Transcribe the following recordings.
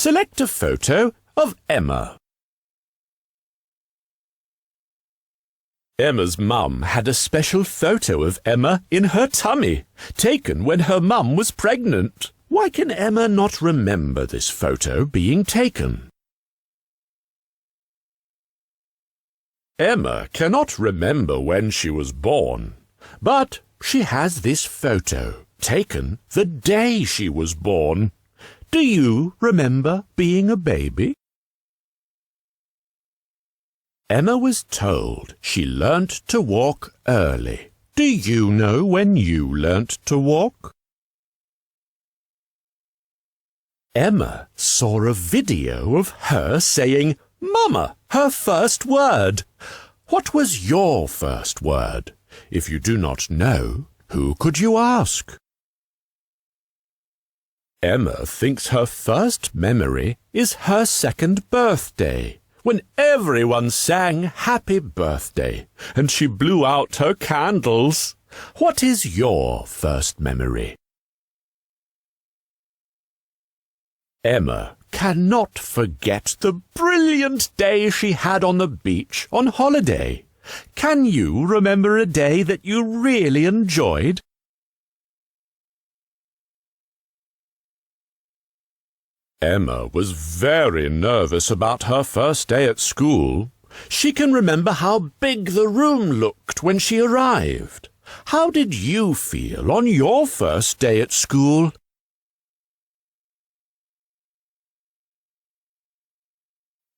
Select a photo of Emma. Emma's mum had a special photo of Emma in her tummy, taken when her mum was pregnant. Why can Emma not remember this photo being taken? Emma cannot remember when she was born, but she has this photo taken the day she was born. Do you remember being a baby? Emma was told she learnt to walk early. Do you know when you learnt to walk? Emma saw a video of her saying, "Mama," her first word. What was your first word? If you do not know, who could you ask? Emma thinks her first memory is her second birthday, when everyone sang Happy Birthday and she blew out her candles. What is your first memory? Emma cannot forget the brilliant day she had on the beach on holiday. Can you remember a day that you really enjoyed? Emma was very nervous about her first day at school. She can remember how big the room looked when she arrived. How did you feel on your first day at school?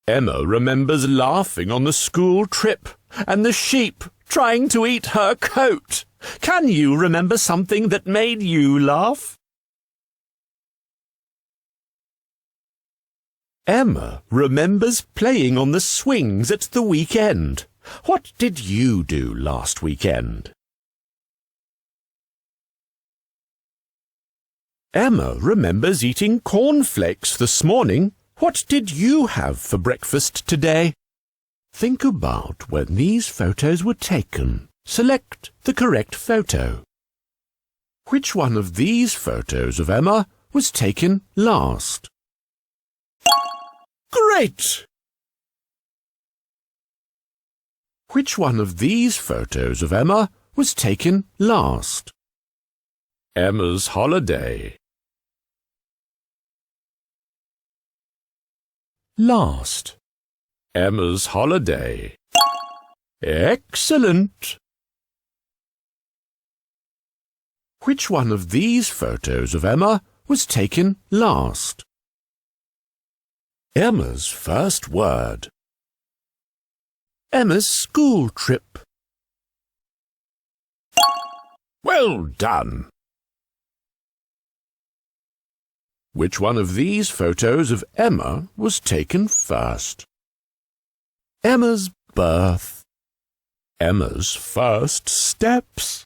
Emma remembers laughing on the school trip and the sheep trying to eat her coat. Can you remember something that made you laugh? Emma remembers playing on the swings at the weekend. What did you do last weekend? Emma remembers eating cornflakes this morning. What did you have for breakfast today? Think about when these photos were taken. Select the correct photo. Which one of these photos of Emma was taken last? Great! Which one of these photos of Emma was taken last? Emma's holiday. Last. Emma's holiday. Excellent! Which one of these photos of Emma was taken last? Emma's first word. Emma's school trip. Well done! Which one of these photos of Emma was taken first? Emma's birth. Emma's first steps.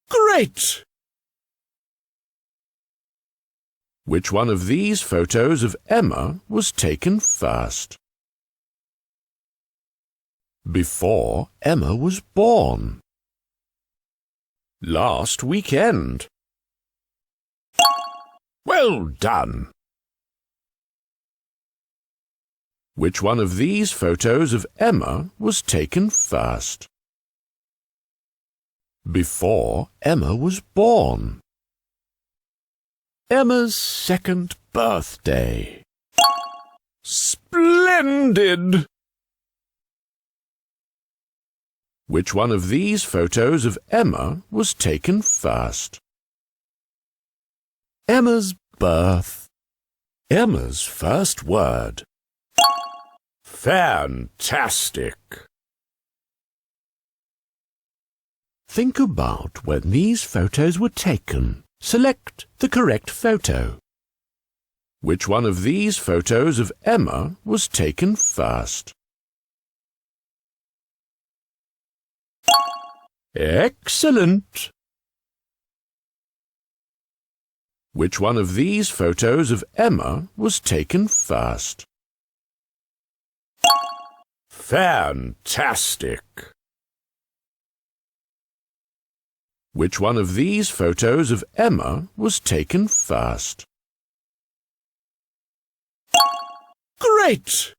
Great! Which one of these photos of Emma was taken first? Before Emma was born. Last weekend. Well done! Which one of these photos of Emma was taken first? Before Emma was born. Emma's second birthday. Splendid! Which one of these photos of Emma was taken first? Emma's birth. Emma's first word. Fantastic! Think about when these photos were taken. Select the correct photo. Which one of these photos of Emma was taken first? Excellent! Which one of these photos of Emma was taken first? Fantastic! Which one of these photos of Emma was taken first? Great!